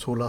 16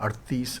38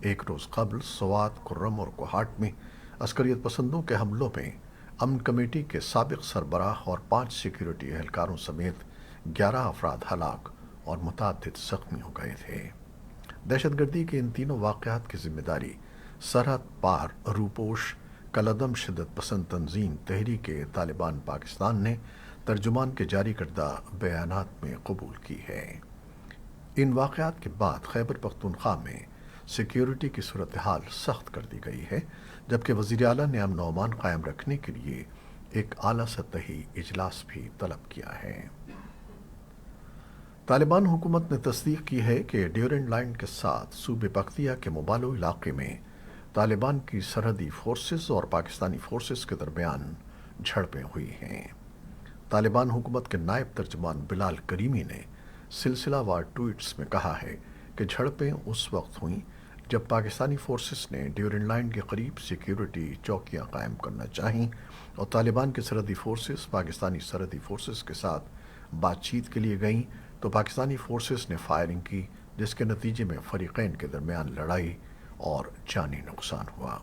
ایک روز قبل سوات، کرم اور کوہاٹ میں عسکریت پسندوں کے حملوں میں امن کمیٹی کے سابق سربراہ اور 5 سیکیورٹی اہلکاروں سمیت 11 افراد ہلاک اور متعدد زخمی ہو گئے تھے۔ دہشت گردی کے ان تینوں واقعات کی ذمہ داری سرحد پار روپوش کالعدم شدت پسند تنظیم تحریک طالبان پاکستان نے ترجمان کے جاری کردہ بیانات میں قبول کی ہے۔ ان واقعات کے بعد خیبر پختونخوا میں سیکیورٹی کی صورتحال سخت کر دی گئی ہے، جبکہ وزیر اعلیٰ نے امن و امان قائم رکھنے کے لیے ایک اعلیٰ سطحی اجلاس بھی طلب کیا ہے۔ طالبان حکومت نے تصدیق کی ہے کہ ڈیورنڈ لائن کے ساتھ صوبے پختیا کے موبالو علاقے میں طالبان کی سرحدی فورسز اور پاکستانی فورسز کے درمیان جھڑپیں ہوئی ہیں۔ طالبان حکومت کے نائب ترجمان بلال کریمی نے سلسلہ وار ٹویٹس میں کہا ہے کہ جھڑپیں اس وقت ہوئیں جب پاکستانی فورسز نے ڈیورنڈ لائن کے قریب سیکیورٹی چوکیاں قائم کرنا چاہیں اور طالبان کے سرحدی فورسز پاکستانی سرحدی فورسز کے ساتھ بات چیت کے لیے گئیں تو پاکستانی فورسز نے فائرنگ کی، جس کے نتیجے میں فریقین کے درمیان لڑائی اور جانی نقصان ہوا۔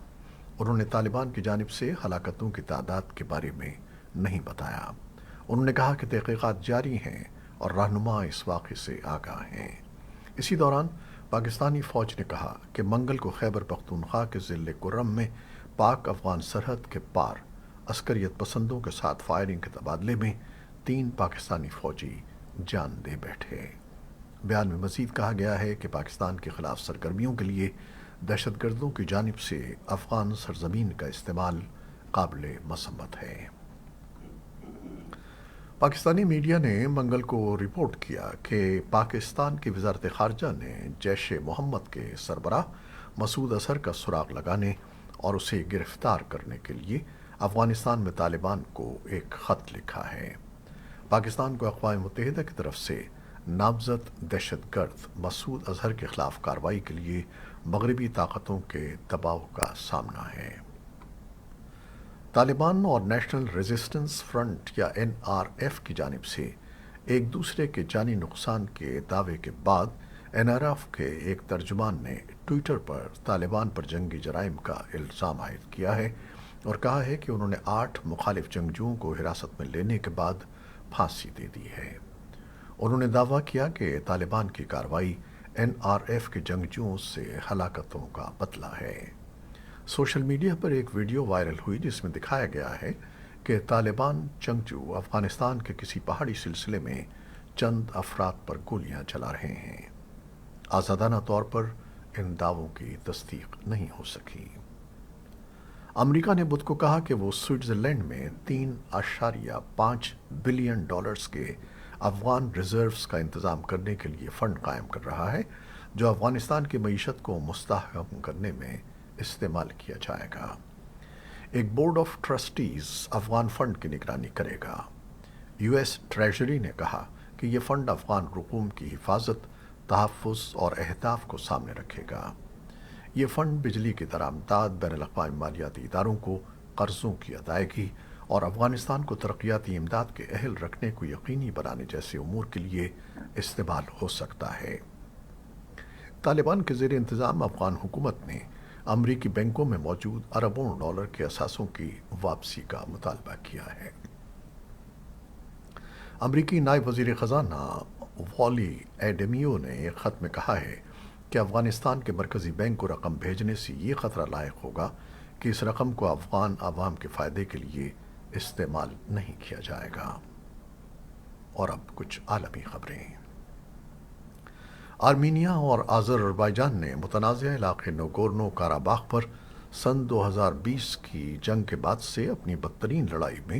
انہوں نے طالبان کی جانب سے ہلاکتوں کی تعداد کے بارے میں نہیں بتایا۔ انہوں نے کہا کہ تحقیقات جاری ہیں اور رہنما اس واقعے سے آگاہ ہیں۔ اسی دوران پاکستانی فوج نے کہا کہ منگل کو خیبر پختونخوا کے ضلع کرم میں پاک افغان سرحد کے پار عسکریت پسندوں کے ساتھ فائرنگ کے تبادلے میں 3 پاکستانی فوجی جان دے بیٹھے۔ بیان میں مزید کہا گیا ہے کہ پاکستان کے خلاف سرگرمیوں کے لیے دہشت گردوں کی جانب سے افغان سرزمین کا استعمال قابل مذمت ہے۔ پاکستانی میڈیا نے منگل کو رپورٹ کیا کہ پاکستان کی وزارت خارجہ نے جیش محمد کے سربراہ مسعود اظہر کا سراغ لگانے اور اسے گرفتار کرنے کے لیے افغانستان میں طالبان کو ایک خط لکھا ہے۔ پاکستان کو اقوام متحدہ کی طرف سے نامزد دہشت گرد مسعود اظہر کے خلاف کارروائی کے لیے مغربی طاقتوں کے دباؤ کا سامنا ہے۔ طالبان اور نیشنل ریزسٹنس فرنٹ یا NRF کی جانب سے ایک دوسرے کے جانی نقصان کے دعوے کے بعد NRF کے ایک ترجمان نے ٹویٹر پر طالبان پر جنگی جرائم کا الزام عائد کیا ہے اور کہا ہے کہ انہوں نے 8 مخالف جنگجوؤں کو حراست میں لینے کے بعد پھانسی دے دی ہے۔ انہوں نے دعویٰ کیا کہ طالبان کی کارروائی NRF کے جنگجوؤں سے ہلاکتوں کا بدلہ ہے۔ سوشل میڈیا پر ایک ویڈیو وائرل ہوئی جس میں دکھایا گیا ہے کہ طالبان جنگجو افغانستان کے کسی پہاڑی سلسلے میں چند افراد پر گولیاں چلا رہے ہیں۔ آزادانہ طور پر ان دعووں کی تصدیق نہیں ہو سکی۔ امریکہ نے بدھ کو کہا کہ وہ سوئٹزرلینڈ میں $3.5 بلین کے افغان ریزروز کا انتظام کرنے کے لیے فنڈ قائم کر رہا ہے، جو افغانستان کی معیشت کو مستحکم کرنے میں استعمال کیا جائے گا۔ ایک board of trustees Afghan fund کی نگرانی کرے گا۔ US ٹریجری نے کہا کہ یہ فنڈ افغان رقوم کی حفاظت، تحفظ اور اہداف کو سامنے رکھے گا۔ یہ فنڈ بجلی کی درآمدات، بین الاقوامی مالیاتی اداروں کو قرضوں کی ادائیگی اور افغانستان کو ترقیاتی امداد کے اہل رکھنے کو یقینی بنانے جیسے امور کے لیے استعمال ہو سکتا ہے۔ طالبان کے زیر انتظام افغان حکومت نے امریکی بینکوں میں موجود اربوں ڈالر کے اثاثوں کی واپسی کا مطالبہ کیا ہے۔ امریکی نائب وزیر خزانہ والی ایڈمیو نے ایک خط میں کہا ہے کہ افغانستان کے مرکزی بینک کو رقم بھیجنے سے یہ خطرہ لاحق ہوگا کہ اس رقم کو افغان عوام کے فائدے کے لیے استعمال نہیں کیا جائے گا۔ اور اب کچھ عالمی خبریں۔ آرمینیا اور آذربائیجان نے متنازع علاقے نگورنو کاراباخ پر سن 2020 کی جنگ کے بعد سے اپنی بدترین لڑائی میں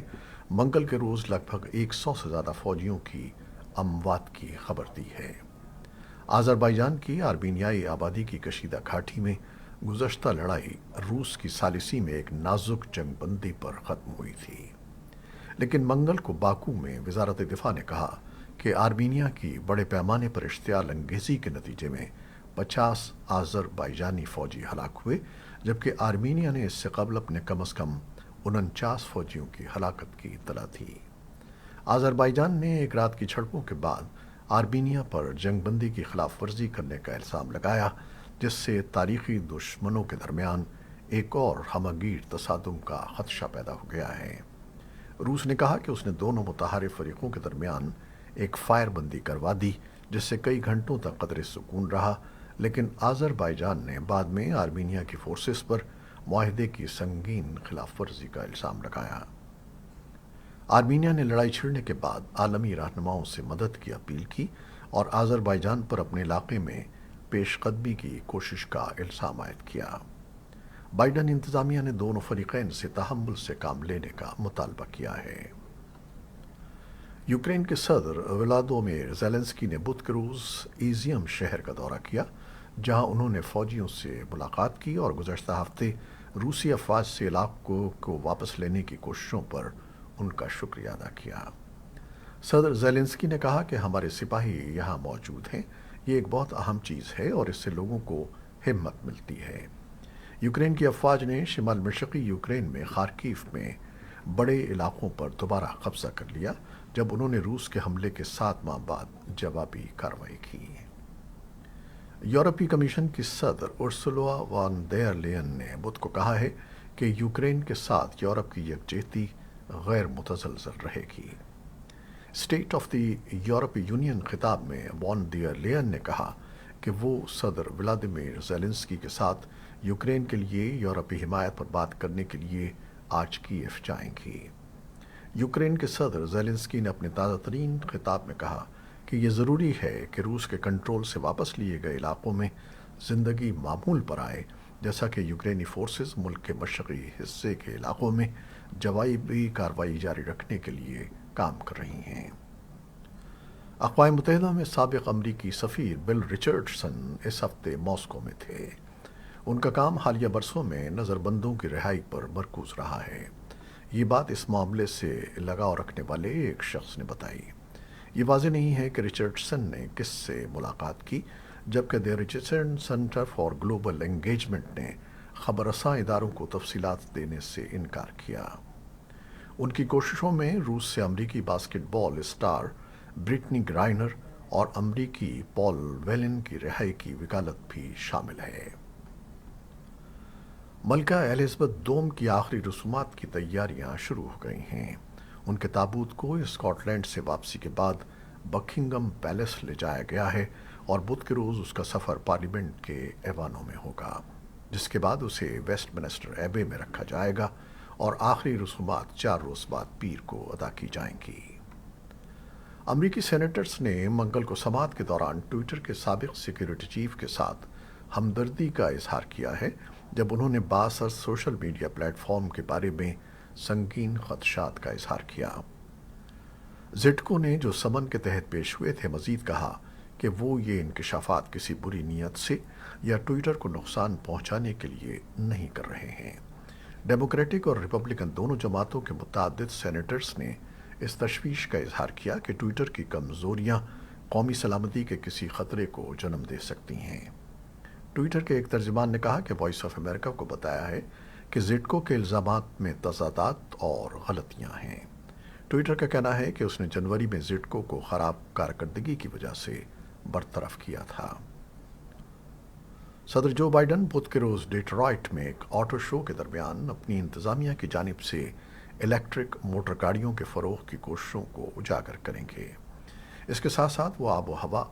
منگل کے روز لگ بھگ 100 سے زیادہ فوجیوں کی اموات کی خبر دی ہے۔ آذربائیجان کی آرمینیائی آبادی کی کشیدہ گھاٹی میں گزشتہ لڑائی روس کی ثالثی میں ایک نازک جنگ بندی پر ختم ہوئی تھی، لیکن منگل کو باکو میں وزارت دفاع نے کہا کہ آرمینیا کی بڑے پیمانے پر اشتعال انگیزی کے نتیجے میں 50 آذربائیجانی فوجی ہلاک ہوئے، جبکہ آرمینیا نے اس سے قبل اپنے کم از کم 49 فوجیوں کی ہلاکت کی اطلاع تھی۔ آذربائیجان نے ایک رات کی جھڑپوں کے بعد آرمینیا پر جنگ بندی کی خلاف ورزی کرنے کا الزام لگایا، جس سے تاریخی دشمنوں کے درمیان ایک اور ہمگیر تصادم کا خدشہ پیدا ہو گیا ہے۔ روس نے کہا کہ اس نے دونوں متحارب فریقوں کے درمیان ایک فائر بندی کروا دی، جس سے کئی گھنٹوں تک قدرے سکون رہا، لیکن آذربائیجان نے بعد میں آرمینیا کی فورسز پر معاہدے کی سنگین خلاف ورزی کا الزام لگایا۔ آرمینیا نے لڑائی چھڑنے کے بعد عالمی رہنماؤں سے مدد کی اپیل کی اور آذربائیجان پر اپنے علاقے میں پیش قدمی کی کوشش کا الزام عائد کیا۔ بائیڈن انتظامیہ نے دونوں فریقین سے تحمل سے کام لینے کا مطالبہ کیا ہے۔ یوکرین کے صدر ولادیمیر زیلنسکی نے بدھ کے روز ایزیم شہر کا دورہ کیا، جہاں انہوں نے فوجیوں سے ملاقات کی اور گزشتہ ہفتے روسی افواج سے علاقوں کو واپس لینے کی کوششوں پر ان کا شکریہ ادا کیا۔ صدر زیلنسکی نے کہا کہ ہمارے سپاہی یہاں موجود ہیں، یہ ایک بہت اہم چیز ہے اور اس سے لوگوں کو ہمت ملتی ہے۔ یوکرین کی افواج نے شمال مشرقی یوکرین میں خارکیف میں بڑے علاقوں پر دوبارہ قبضہ کر لیا، جب انہوں نے روس کے حملے کے 7 ماہ بعد جوابی کارروائی کی۔ یورپی کمیشن کی صدر ارسولا وان ڈیر لیئن نے بدھ کو کہا ہے کہ یوکرین کے ساتھ یورپ کی یکجہتی غیر متزلزل رہے گی۔ اسٹیٹ آف دی یورپی یونین خطاب میں وان ڈیر لیئن نے کہا کہ وہ صدر ولادیمیر زیلنسکی کے ساتھ یوکرین کے لیے یورپی حمایت پر بات کرنے کے لیے آج کیف جائیں گی۔ یوکرین کے صدر زیلنسکی نے اپنے تازہ ترین خطاب میں کہا کہ یہ ضروری ہے کہ روس کے کنٹرول سے واپس لیے گئے علاقوں میں زندگی معمول پر آئے، جیسا کہ یوکرینی فورسز ملک کے مشرقی حصے کے علاقوں میں جوابی کارروائی جاری رکھنے کے لیے کام کر رہی ہیں۔ اقوام متحدہ میں سابق امریکی سفیر بل رچرڈسن اس ہفتے ماسکو میں تھے۔ ان کا کام حالیہ برسوں میں نظر بندوں کی رہائی پر مرکوز رہا ہے۔ یہ بات اس معاملے سے لگاؤ رکھنے والے ایک شخص نے بتائی۔ یہ واضح نہیں ہے کہ رچرڈسن نے کس سے ملاقات کی، جبکہ the Richardson Center for Global Engagement نے خبر رساں اداروں کو تفصیلات دینے سے انکار کیا۔ ان کی کوششوں میں روس سے امریکی باسکٹ بال اسٹار برٹنی گرائنر اور امریکی پال ویلن کی رہائی کی وکالت بھی شامل ہے۔ ملکہ ایلزبتھ دوم کی آخری رسومات کی تیاریاں شروع ہو گئی ہیں۔ ان کے تابوت کو اسکاٹ لینڈ سے واپسی کے بعد بکنگم پیلس لے جایا گیا ہے اور بدھ کے روز اس کا سفر پارلیمنٹ کے ایوانوں میں ہوگا، جس کے بعد اسے ویسٹ منسٹر ایبے میں رکھا جائے گا اور آخری رسومات 4 روز بعد پیر کو ادا کی جائیں گی۔ امریکی سینیٹرز نے منگل کو سماعت کے دوران ٹویٹر کے سابق سیکیورٹی چیف کے ساتھ ہمدردی کا اظہار کیا ہے، جب انہوں نے بااثر سوشل میڈیا پلیٹ فارم کے بارے میں سنگین خدشات کا اظہار کیا۔ زٹکو نے، جو سمن کے تحت پیش ہوئے تھے، مزید کہا کہ وہ یہ انکشافات کسی بری نیت سے یا ٹویٹر کو نقصان پہنچانے کے لیے نہیں کر رہے ہیں۔ ڈیموکریٹک اور ریپبلکن دونوں جماعتوں کے متعدد سینیٹرز نے اس تشویش کا اظہار کیا کہ ٹویٹر کی کمزوریاں قومی سلامتی کے کسی خطرے کو جنم دے سکتی ہیں۔ ٹویٹر کے ایک ترجمان نے کہا کہ وائس آف امریکہ کو بتایا ہے کہ زٹکو کے الزامات میں تضادات اور غلطیاں ہیں۔ ٹویٹر کا کہنا ہے کہ اس نے جنوری میں زٹکو کو خراب کارکردگی کی وجہ سے برطرف کیا تھا۔ صدر جو بائیڈن بدھ کے روز ڈیٹرائٹ میں ایک آٹو شو کے درمیان اپنی انتظامیہ کی جانب سے الیکٹرک موٹر گاڑیوں کے فروغ کی کوششوں کو اجاگر کریں گے۔ اس کے ساتھ ساتھ وہ آب و ہوا،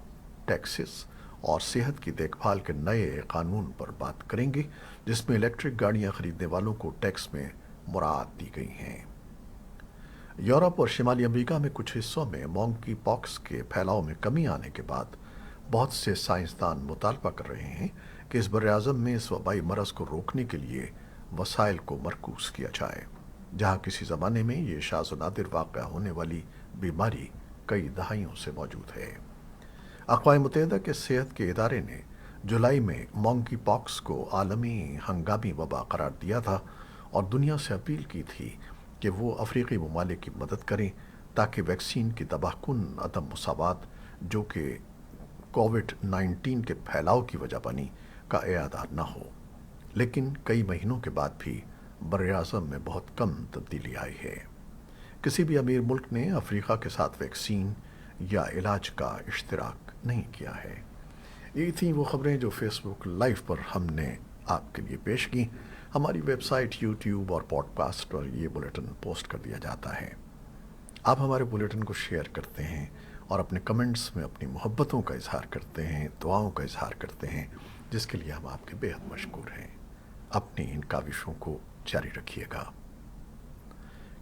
ٹیکسز اور صحت کی دیکھ بھال کے نئے قانون پر بات کریں گے، جس میں الیکٹرک گاڑیاں خریدنے والوں کو ٹیکس میں مراعات دی گئی ہیں۔ یورپ اور شمالی امریکہ میں کچھ حصوں میں مونکی پاکس کے پھیلاؤ میں کمی آنے کے بعد بہت سے سائنسدان مطالبہ کر رہے ہیں کہ اس براعظم میں اس وبائی مرض کو روکنے کے لیے وسائل کو مرکوز کیا جائے، جہاں کسی زمانے میں یہ شاذ و نادر واقع ہونے والی بیماری کئی دہائیوں سے موجود ہے۔ اقوام متحدہ کے صحت کے ادارے نے جولائی میں مونکی پاکس کو عالمی ہنگامی وبا قرار دیا تھا اور دنیا سے اپیل کی تھی کہ وہ افریقی ممالک کی مدد کریں تاکہ ویکسین کی تباہ کن عدم مساوات، جو کہ کووڈ-19 کے پھیلاؤ کی وجہ بنی، کا اعادہ نہ ہو۔ لیکن کئی مہینوں کے بعد بھی براعظم میں بہت کم تبدیلی آئی ہے۔ کسی بھی امیر ملک نے افریقہ کے ساتھ ویکسین یا علاج کا اشتراک نہیں کیا ہے۔ یہ تھیں وہ خبریں جو فیس بک لائیو پر ہم نے آپ کے لیے پیش کی۔ ہماری ویب سائٹ، یوٹیوب اور پوڈ کاسٹ پر یہ بلیٹن پوسٹ کر دیا جاتا ہے۔ آپ ہمارے بلیٹن کو شیئر کرتے ہیں اور اپنے کمنٹس میں اپنی محبتوں کا اظہار کرتے ہیں، دعاؤں کا اظہار کرتے ہیں، جس کے لیے ہم آپ کے بے حد مشکور ہیں۔ اپنی ان کاوشوں کو جاری رکھیے گا۔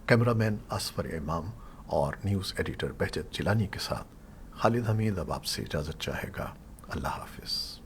کیمرہ مین اصفر امام اور نیوز ایڈیٹر بہجت جیلانی کے ساتھ خالد حمید اب آپ سے اجازت چاہے گا۔ اللہ حافظ۔